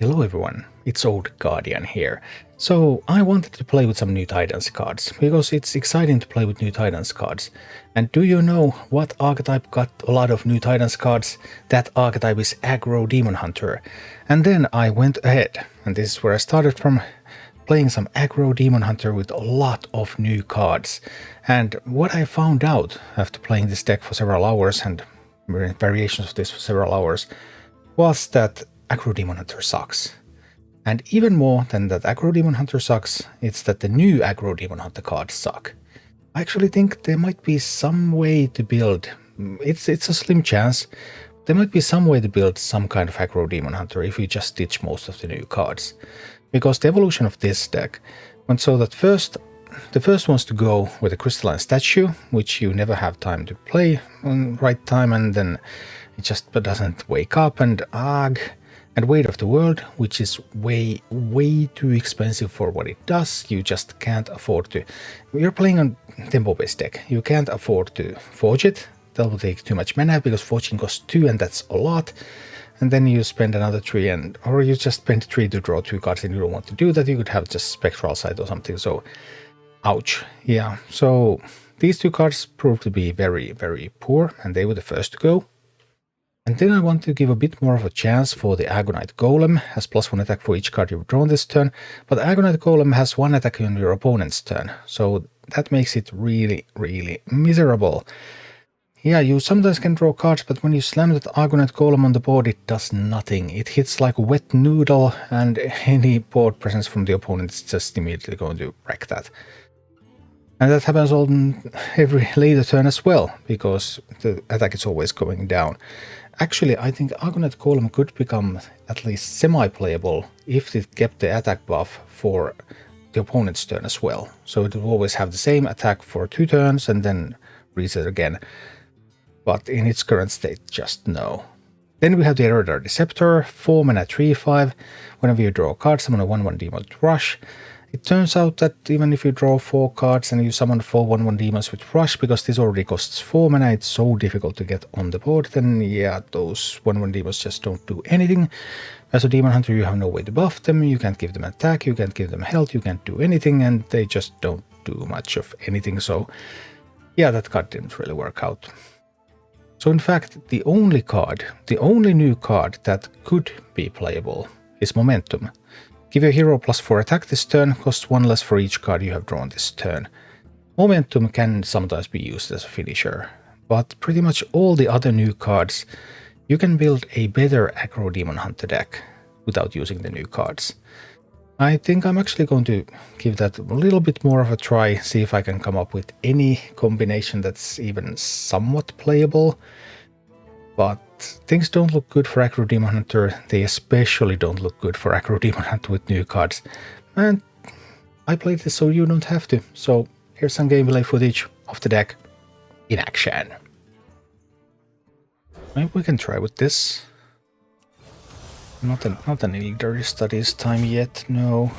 Hello everyone, it's Old Guardian here. So I wanted to play with some new Titans cards, because it's exciting to play with new Titans cards. And do you know what archetype got a lot of new Titans cards? That archetype is Aggro Demon Hunter. And then I went ahead, and this is where I started from, playing some Aggro Demon Hunter with a lot of new cards. And what I found out after playing this deck for several hours and variations of this for several hours was that Aggro Demon Hunter sucks. And even more than that Aggro Demon Hunter sucks, it's that the new Aggro Demon Hunter cards suck. I actually think there might be some way to build, it's a slim chance, there might be some way to build some kind of Aggro Demon Hunter if you just ditch most of the new cards. Because the evolution of this deck went so that the first one's to go with a crystalline statue, which you never have time to play on right time, and then it just doesn't wake up, and and Weight of the World, which is way too expensive for what it does. You just can't afford to. You're playing on tempo-based deck. You can't afford to forge it. That will take too much mana because forging costs 2, and that's a lot. And then you spend another 3, or you just spend 3 to draw 2 cards, and you don't want to do that. You could have just Spectral Sight or something. So, ouch. Yeah. So these 2 cards proved to be very poor, and they were the first to go. And then I want to give a bit more of a chance for the Agonite Golem, has +1 attack for each card you've drawn this turn, but the Agonite Golem has 1 attack on your opponent's turn, so that makes it really miserable. Yeah, you sometimes can draw cards, but when you slam that Agonite Golem on the board, it does nothing. It hits like a wet noodle, and any board presence from the opponent is just immediately going to wreck that. And that happens on every later turn as well, because the attack is always going down. Actually, I think Agonite Golem could become at least semi-playable if it kept the attack buff for the opponent's turn as well. So it will always have the same attack for 2 turns and then reset again. But in its current state, just no. Then we have the Eredar Deceptor, 4 mana 3/5. Whenever you draw a card, summon a 1/1 demon with Rush. It turns out that even if you draw 4 cards and you summon 4 1/1 demons with Rush, because this already costs 4 mana, it's so difficult to get on the board, then yeah, those 1/1 demons just don't do anything. As a demon hunter, you have no way to buff them, you can't give them attack, you can't give them health, you can't do anything, and they just don't do much of anything, so yeah, that card didn't really work out. So in fact, the only new card that could be playable is Momentum. Give your hero +4 attack this turn, costs 1 less for each card you have drawn this turn. Momentum can sometimes be used as a finisher, but pretty much all the other new cards, you can build a better Aggro Demon Hunter deck without using the new cards. I think I'm actually going to give that a little bit more of a try, see if I can come up with any combination that's even somewhat playable. But things don't look good for Aggro Demon Hunter, they especially don't look good for Aggro Demon Hunter with new cards. And I played this so you don't have to, so here's some gameplay footage of the deck in action. Maybe we can try with this. Not an Elder Studies time yet, no.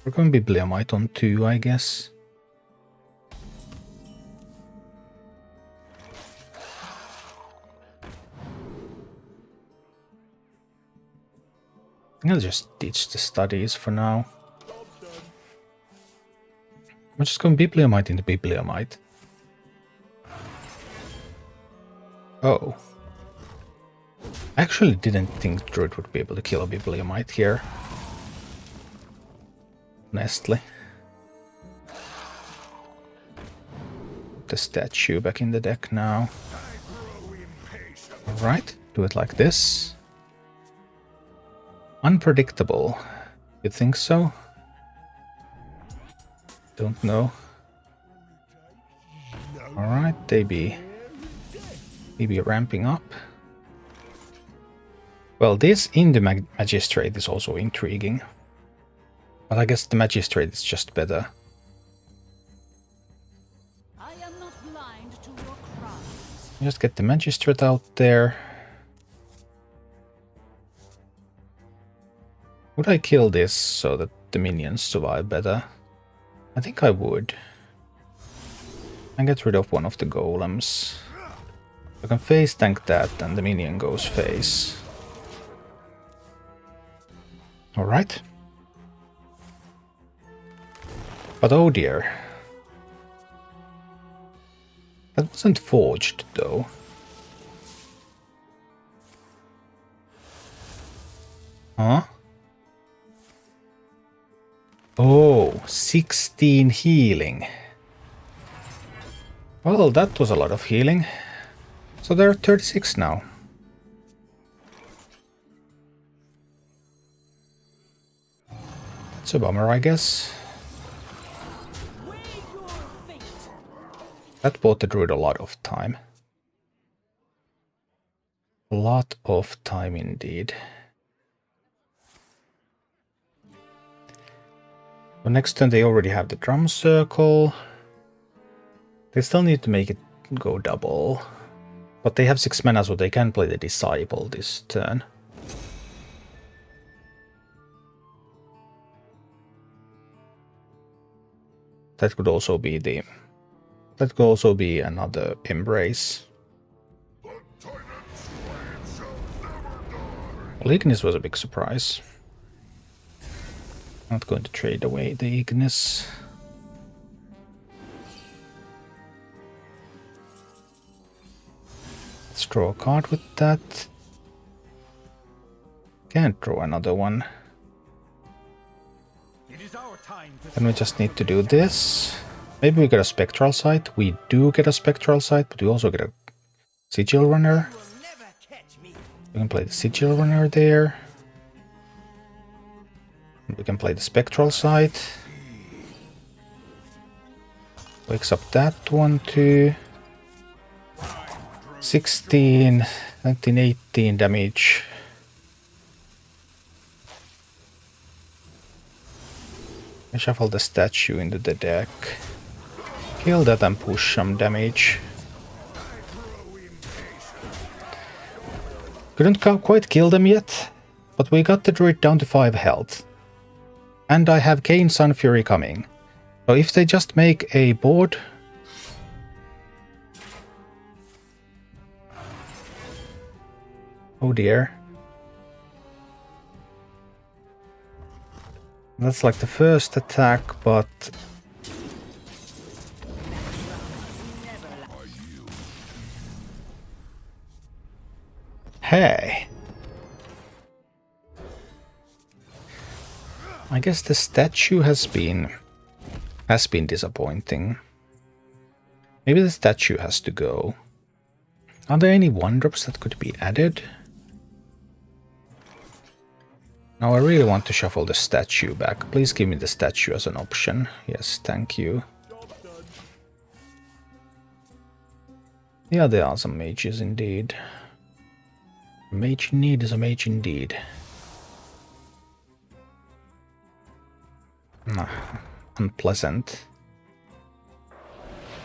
We're going Bibliomite on 2, I guess. I'll just ditch the studies for now. I'm just going Bibliomite into Bibliomite. Oh. I actually didn't think Druid would be able to kill a Bibliomite here. Honestly. Put the statue back in the deck now. Alright, do it like this. Unpredictable. You think so? Don't know. Alright, they be ramping up. Well, this in the Magistrate is also intriguing. But I guess the Magistrate is just better. I am not blind to your crimes. Just get the Magistrate out there. Would I kill this so that the minions survive better? I think I would. And get rid of one of the golems. I can face tank that and the minion goes face. Alright. But oh dear. That wasn't forged though. Huh? Oh, 16 healing. Well, that was a lot of healing. So there are 36 now. It's a bummer, I guess. That bought the Druid a lot of time. A lot of time indeed. So next turn they already have the drum circle. They still need to make it go double. But they have 6 mana, so they can play the Disciple this turn. That could also be the... That could also be another Embrace. Well, Ignis was a big surprise. Not going to trade away the Ignis. Let's draw a card with that. Can't draw another one. Then we just need to do this. Maybe we get a Spectral Sight. We do get a Spectral Sight, but we also get a Sigil Runner. We can play the Sigil Runner there. We can play the Spectral Sight. Wakes up that one too. 16, 19, 18 damage. I shuffle the statue into the deck. Kill that and push some damage. Couldn't quite kill them yet, but we got the Druid down to 5 health. And I have Kayn Sunfury coming. So if they just make a board... Oh dear. That's like the first attack, but... Hey! I guess the statue has been disappointing. Maybe the statue has to go. Are there any 1-drops that could be added? Now I really want to shuffle the statue back. Please give me the statue as an option. Yes, thank you. Yeah, there are some mages indeed. A mage in need is a mage indeed. Unpleasant.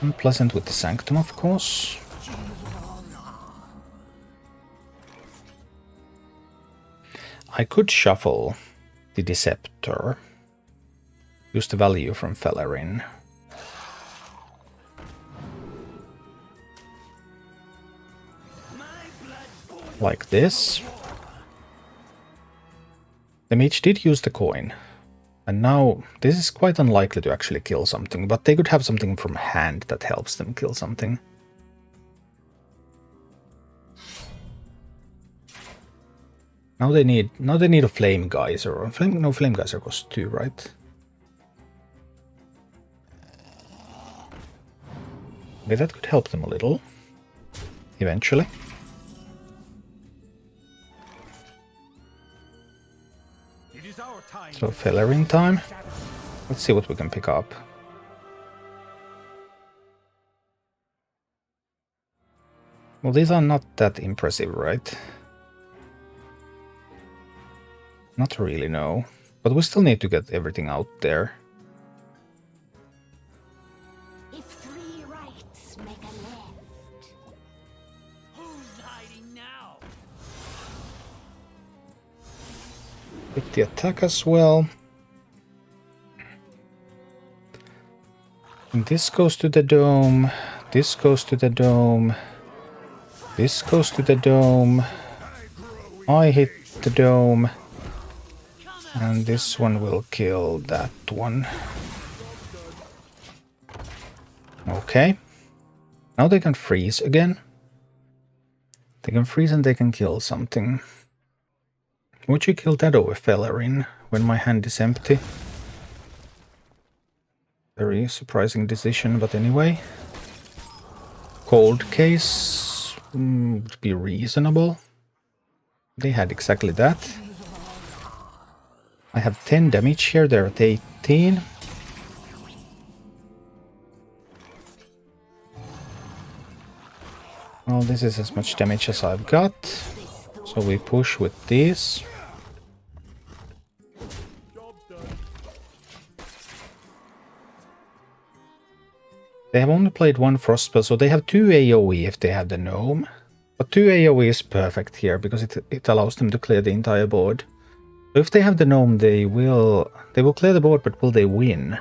Unpleasant with the Sanctum, of course. I could shuffle the Deceptor. Use the value from Fellerin. Like this. The mage did use the coin. And now this is quite unlikely to actually kill something, but they could have something from hand that helps them kill something. Now they need a Flame Geyser, or Flame Geyser costs 2, right? Okay, that could help them a little. Eventually. So Fellerin time. Let's see what we can pick up. Well, these are not that impressive, right? Not really, no. But we still need to get everything out there. If 3 rights make a left. Who's hiding now? With the attack as well. And this goes to the dome. This goes to the dome. This goes to the dome. I hit the dome. And this one will kill that one. Okay. Now they can freeze again. They can freeze and they can kill something. Would you kill that over Fellerin when my hand is empty? Very surprising decision, but anyway. Cold case would be reasonable. They had exactly that. I have 10 damage here, they're at 18. Well, this is as much damage as I've got. So we push with this. They have only played one frost spell, so they have 2 AoE if they have the gnome. But 2 AoE is perfect here, because it allows them to clear the entire board. So if they have the gnome, they will clear the board, but will they win?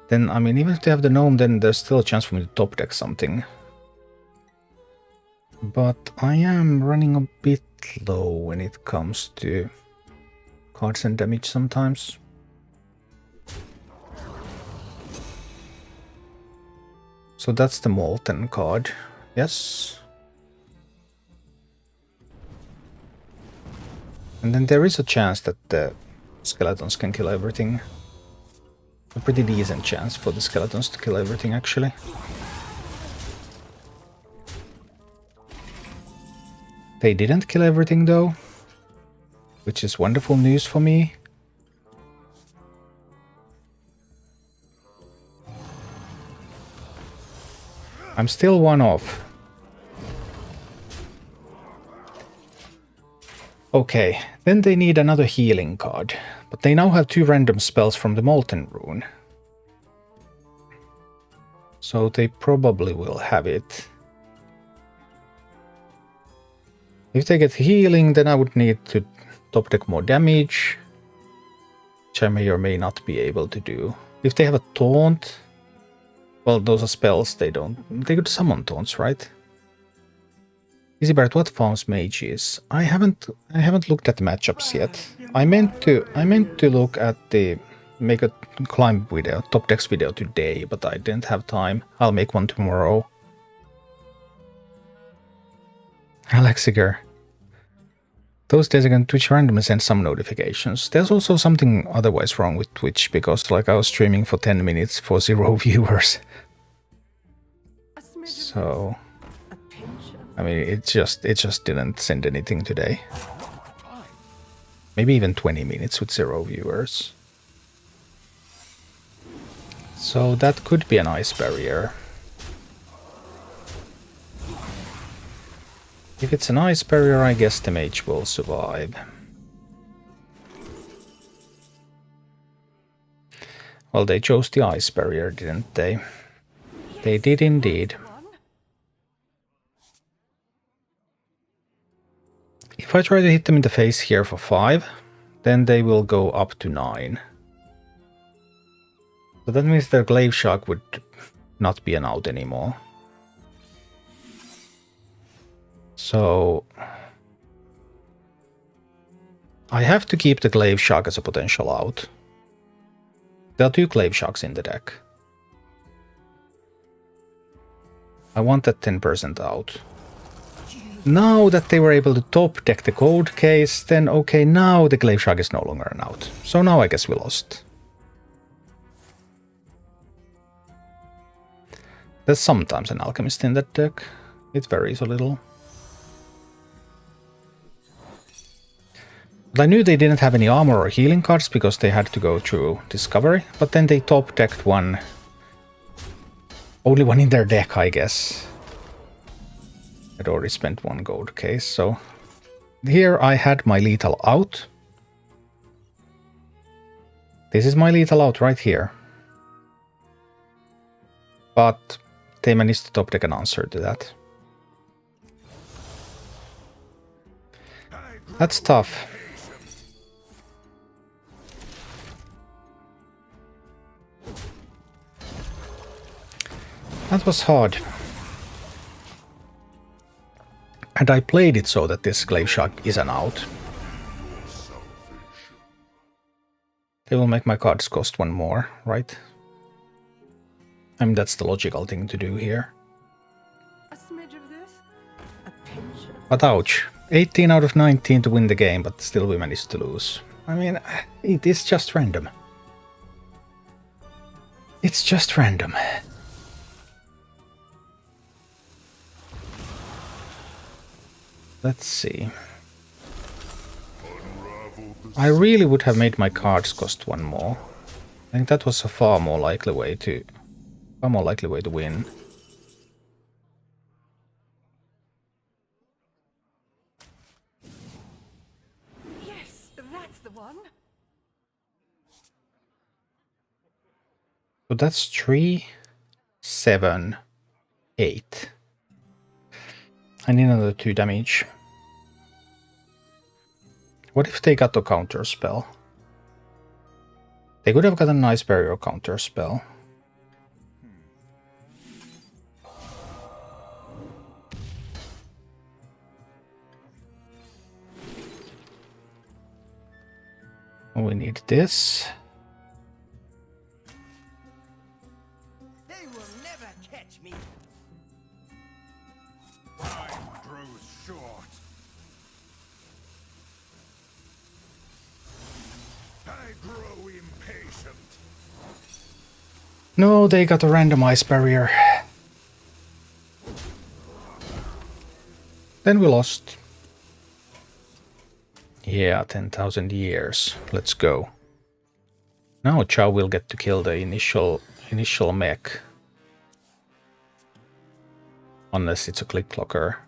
Then, I mean, even if they have the gnome, then there's still a chance for me to top deck something. But I am running a bit low when it comes to cards and damage sometimes. So that's the Molten card. Yes. And then there is a chance that the skeletons can kill everything. A pretty decent chance for the skeletons to kill everything, actually. They didn't kill everything, though, which is wonderful news for me. I'm still one off. Okay, then they need another healing card, but they now have 2 random spells from the Molten Rune. So they probably will have it. If they get healing, then I would need to top deck more damage, which I may or may not be able to do. If they have a taunt, well, those are spells, they could summon taunts, right? Easy Barrett, what farms Mage is? I haven't looked at the matchups yet. I meant to look at the make a climb video, top decks video today, but I didn't have time. I'll make one tomorrow. Alexiger. Those days again, Twitch randomly sends some notifications. There's also something otherwise wrong with Twitch, because like I was streaming for 10 minutes for 0 viewers. So, I mean, it just didn't send anything today. Maybe even 20 minutes with 0 viewers. So that could be an ice barrier. If it's an ice barrier, I guess the mage will survive. Well, they chose the ice barrier, didn't they? They did indeed. If I try to hit them in the face here for 5, then they will go up to 9. So that means their Glaive Shark would not be an out anymore. So I have to keep the Glaive Shark as a potential out. There are 2 Glaive Sharks in the deck. I want that 10% out. Now that they were able to top deck the cold case, then okay, now the Glaive Shark is no longer an out. So now I guess we lost. There's sometimes an Alchemist in that deck. It varies a little. But I knew they didn't have any armor or healing cards because they had to go through Discovery, but then they top decked one. Only one in their deck, I guess. I'd already spent 1 gold case, so here I had my lethal out. This is my lethal out right here. But they managed to top deck an answer to that. That's tough. That was hard. And I played it so that this Glaive Shark is an out. They will make my cards cost 1 more, right? I mean, that's the logical thing to do here. A smidge of this, a pinch of But ouch. 18 out of 19 to win the game, but still we managed to lose. I mean, it is just random. It's just random. Let's see. I really would have made my cards cost 1 more. I think that was a far more likely way to win. yes, that's the one. So that's 3, 7, 8. I need another 2 damage. What if they got a counter spell? They could have got a nice barrier counter spell. We need this. They will never catch me. Time grows short. I grow impatient. No, they got a randomized barrier. Then we lost. Yeah, 10,000 years. Let's go. Now Chow will get to kill the initial mech. Unless it's a click blocker.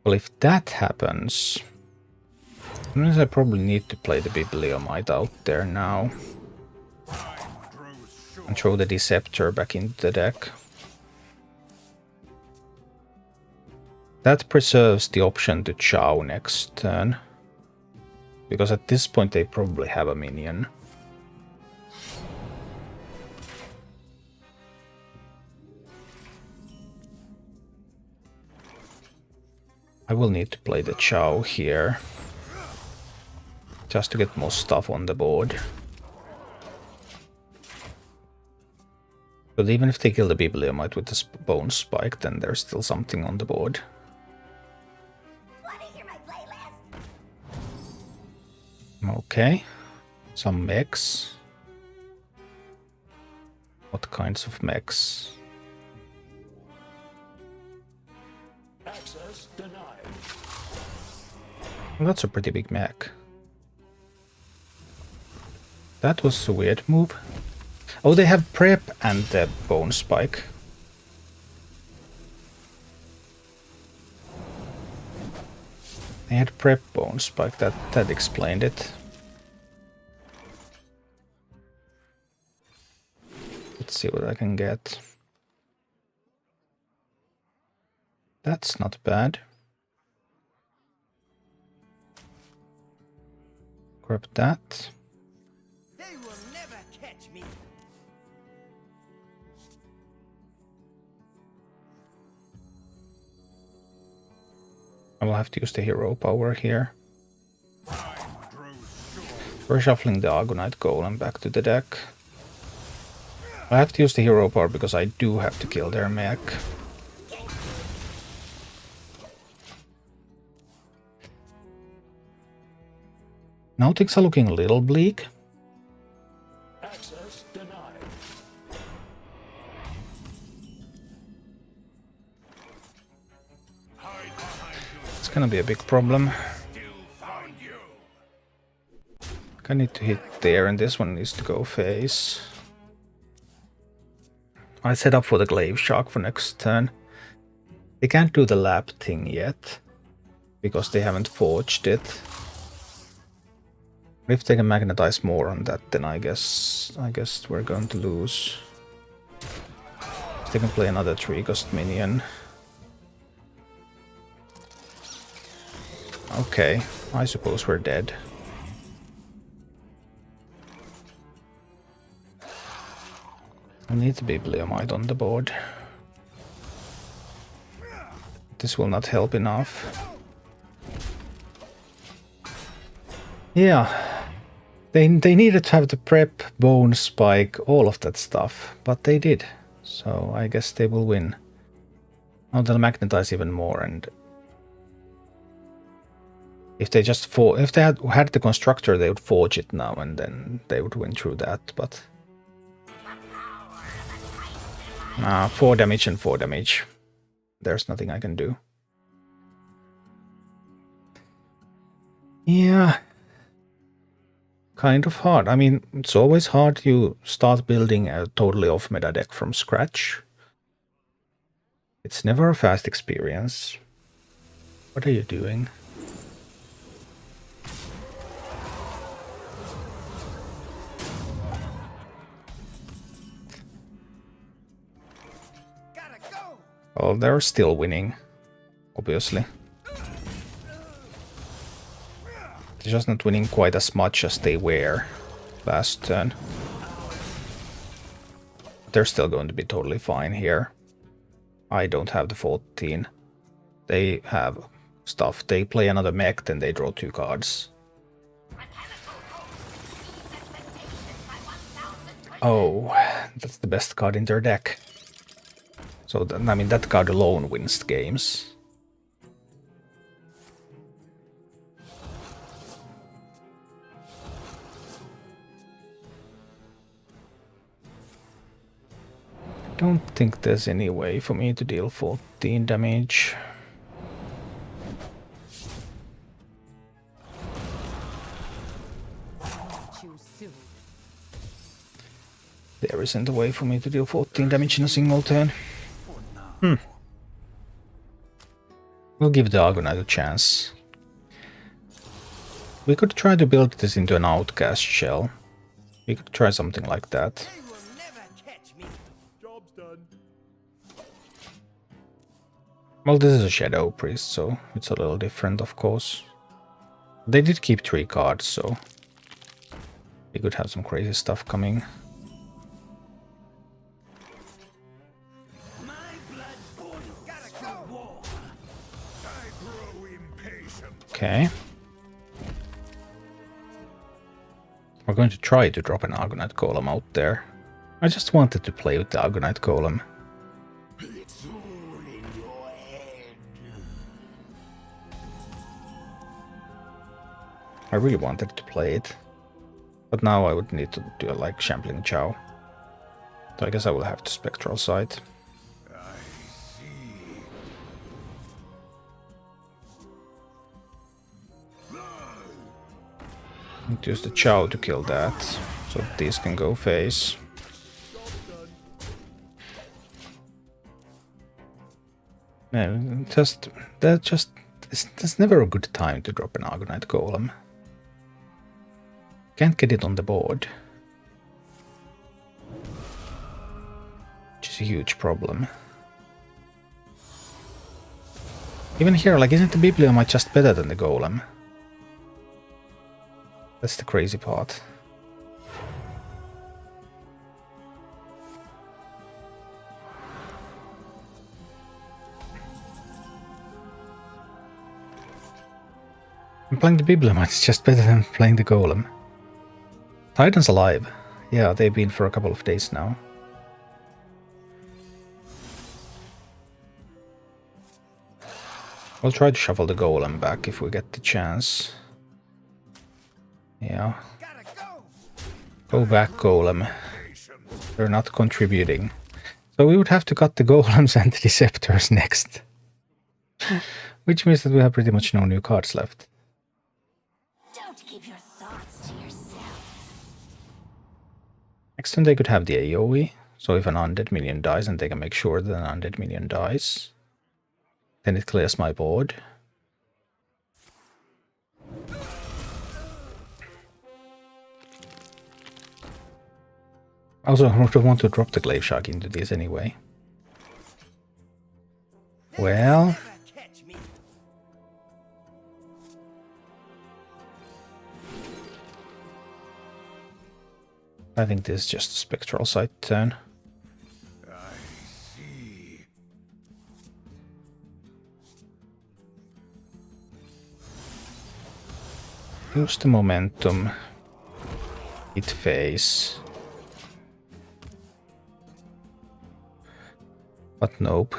Well, if that happens, then I probably need to play the Bibliomite out there now. And throw the Deceptor back into the deck. That preserves the option to Chow next turn. Because at this point they probably have a minion. I will need to play the Chow here. Just to get more stuff on the board. But even if they kill the Bibliomite with the Bone Spike, then there's still something on the board. Okay, some mechs. What kinds of mechs? Access denied. Well, that's a pretty big mech. That was a weird move. Oh, they have prep and the bone spike. They had prep bone spike, that explained it. Let's see what I can get. That's not bad. Grab that. They will never catch me. I will have to use the hero power here. We're shuffling the Argonite Golem back to the deck. I have to use the hero power because I do have to kill their mech. Now things are looking a little bleak. Access denied. It's gonna be a big problem. I need to hit there, and this one needs to go face. I set up for the Glaive Shark for next turn. They can't do the lap thing yet, because they haven't forged it. If they can magnetize more on that, then I guess we're going to lose. They can play another 3-cost minion. Okay, I suppose we're dead. I need the Bibliomite on the board. This will not help enough. Yeah, they needed to have the prep, bone spike, all of that stuff, but they did. So I guess they will win. Now they'll magnetize even more, and if they just if they had the constructor, they would forge it now, and then they would win through that. But 4 damage and 4 damage. There's nothing I can do. Yeah. Kind of hard. I mean, it's always hard you start building a totally off meta deck from scratch. It's never a fast experience. What are you doing? Oh, they're still winning, obviously. They're just not winning quite as much as they were last turn. They're still going to be totally fine here. I don't have the 14. They have stuff. They play another mech, then they draw 2 cards. Oh, that's the best card in their deck. So, I mean, that card alone wins games. I don't think there's any way for me to deal 14 damage. There isn't a way for me to deal 14 damage in a single turn. We'll give the Argonite a chance. We could try to build this into an outcast shell. We could try something like that. They will never catch me. Job's done. Well, this is a Shadow Priest, so it's a little different, of course. They did keep 3 cards, so we could have some crazy stuff coming. Okay. We're going to try to drop an Argonite Golem out there. I just wanted to play with the Argonite Golem. I really wanted to play it. But now I would need to do like Shambling Chow. So I guess I will have to Spectral Sight. Use the Chow to kill that, so these can go face. No, that's never a good time to drop an Argonite Golem. Can't get it on the board, which is a huge problem. Even here, like, isn't the Bibliomite just better than the Golem? That's the crazy part. And playing the Bibliomite is just better than playing the Golem. Titans alive. Yeah, they've been for a couple of days now. We'll try to shuffle the Golem back if we get the chance. Yeah. Go back, Golem. They're not contributing. So we would have to cut the Golems and the Deceptors next. Which means that we have pretty much no new cards left. Don't keep your thoughts to yourself. Next turn they could have the AoE. So if an undead minion dies, and they can make sure that an undead minion dies, then it clears my board. Also, I don't want to drop the Glaive Shark into this anyway. Well, I think this is just a Spectral Sight turn. Use the momentum. Hit face. But nope.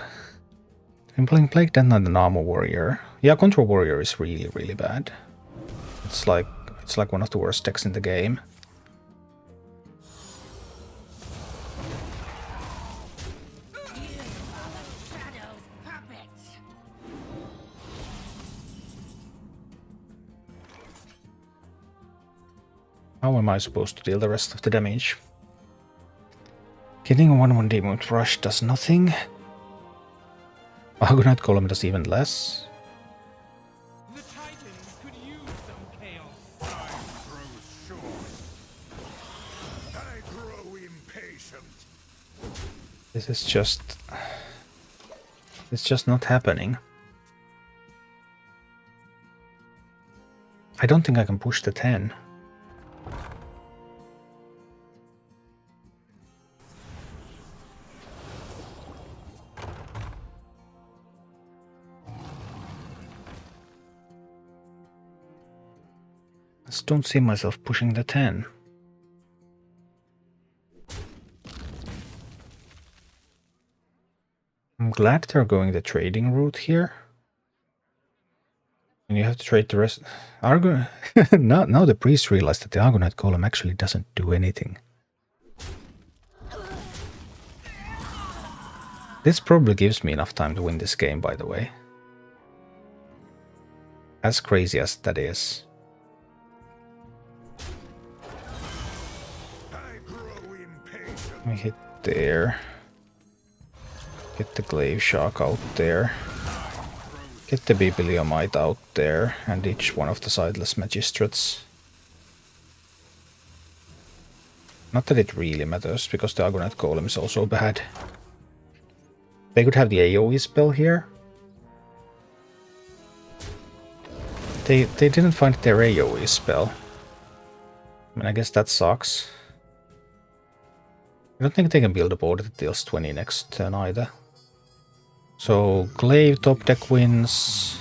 I'm playing Plague Death Knight and Armor Warrior. Yeah, Control Warrior is really, really bad. It's like one of the worst decks in the game. How am I supposed to deal the rest of the damage? Getting a 1/1 Demon Rush does nothing. Aggro Demon Hunter does even less. The Titans could use some chaos. Time grows short. I grow impatient. This is just... It's just not happening. I don't think I can push the 10. I just don't see myself pushing the 10. I'm glad they're going the trading route here. And you have to trade the rest. Argo. now the priest realized that the Argonite Golem actually doesn't do anything. This probably gives me enough time to win this game, by the way. As crazy as that is. Let me hit there. Get the Glaive Shark out there. Get the Bibliomite out there and each one of the sideless magistrates. Not that it really matters, because the Argonite Golem is also bad. They could have the AoE spell here. They didn't find their AoE spell. I mean, I guess that sucks. I don't think they can build a board that deals 20 next turn either. So, Glaive top deck wins.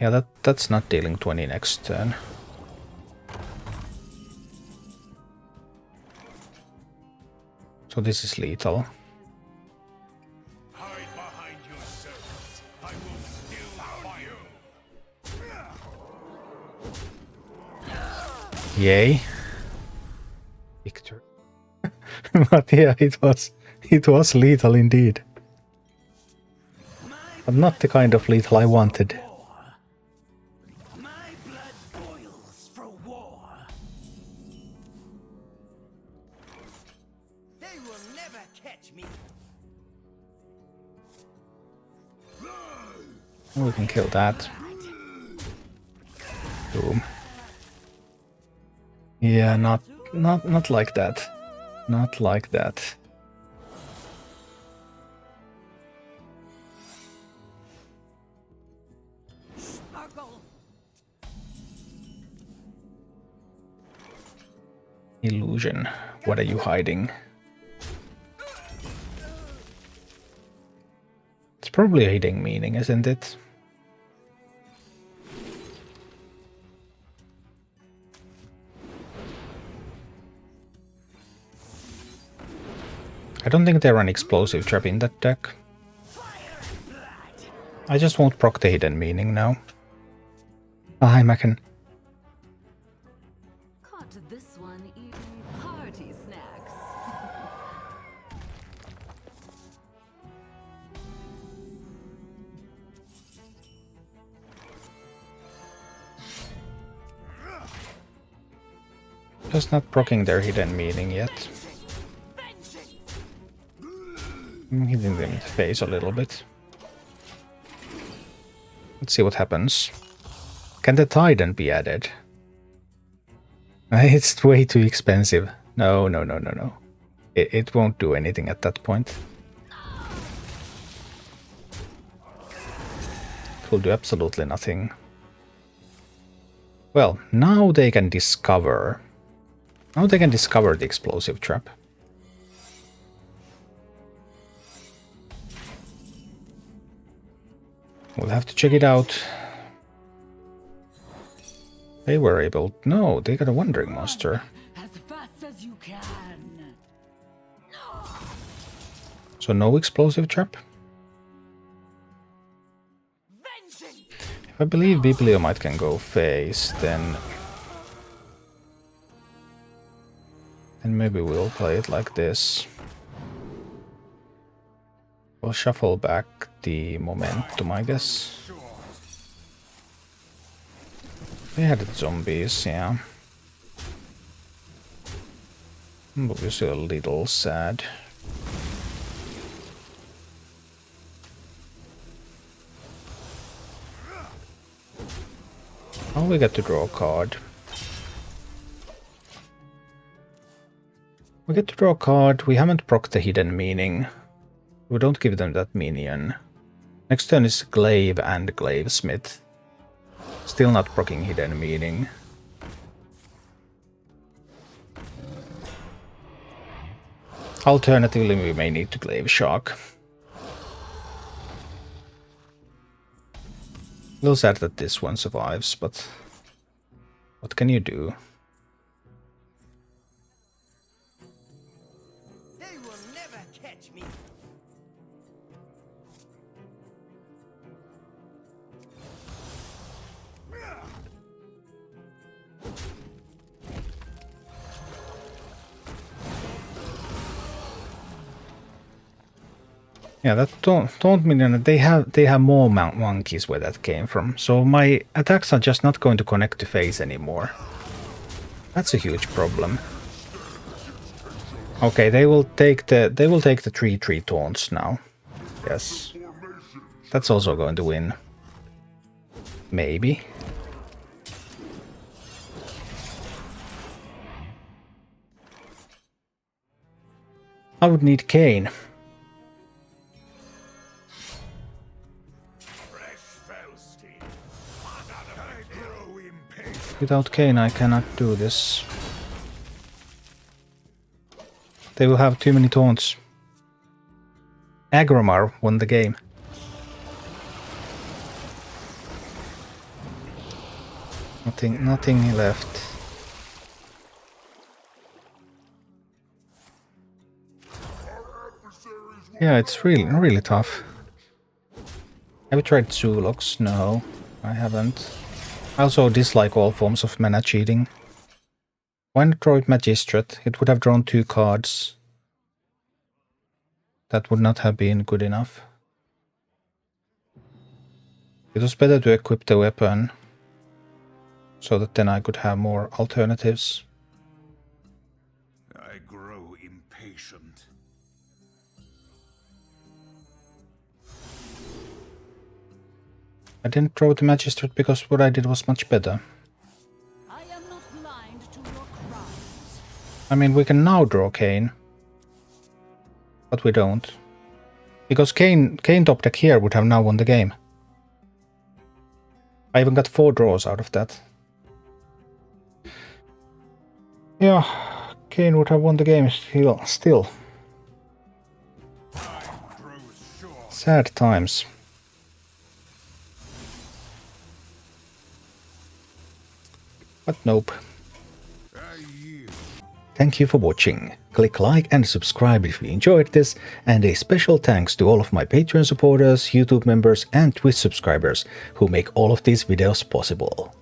Yeah, that's not dealing 20 next turn. So this is lethal. Hide behind yourselves. I will still fight you. Yay. Victor. But yeah, it was lethal indeed. But not the kind of lethal I wanted. My blood boils for war. They will never catch me. We can kill that. Boom. Yeah, not like that. Not like that. Sparkle. Illusion. What are you hiding? It's probably a hidden meaning, isn't it? I don't think there are an explosive trap in that deck. I just won't proc the hidden meaning now. Hi, Macken. Caught this one eating party snacks. Just not proccing their hidden meaning yet. I'm hitting them in the face a little bit. Let's see what happens. Can the Titan be added? It's way too expensive. No. It won't do anything at that point. It will do absolutely nothing. Well, now they can discover. Now they can discover the explosive trap. We'll have to check it out. They were able... No, they got a Wandering Monster. As fast as you can. So no Explosive Trap? If I believe Bibliomite can go face, then maybe we'll play it like this. We'll shuffle back the momentum, I guess. They had zombies, yeah. I'm obviously a little sad. Oh, we get to draw a card. We get to draw a card. We haven't procced the Hidden Meaning. We don't give them that minion. Next turn is Glaive and Glavesmith. Still not proccing Hidden Meaning. Alternatively, we may need to Glaive Shark. A little sad that this one survives, but what can you do? They will never catch me. Yeah, that taunt minion, they have more monkeys where that came from. So my attacks are just not going to connect to face anymore. That's a huge problem. Okay, they will take the 3/3 taunts now. Yes. That's also going to win. Maybe. I would need Kane. Without Kane, I cannot do this. They will have too many taunts. Agromar won the game. Nothing left. Yeah, it's really tough. Have you tried Zulux? No, I haven't. I also dislike all forms of mana cheating. Why not draw it Magistrate? It would have drawn 2 cards. That would not have been good enough. It was better to equip the weapon, so that then I could have more alternatives. I grow impatient. I didn't draw the Magistrate because what I did was much better. I am not blind to your crimes. I mean, we can now draw Kane. But we don't. Because Kane top deck here would have now won the game. I even got 4 draws out of that. Yeah, Kane would have won the game still. Sad times. But nope. Thank you for watching. Click like and subscribe if you enjoyed this, and a special thanks to all of my Patreon supporters, YouTube members and Twitch subscribers who make all of these videos possible.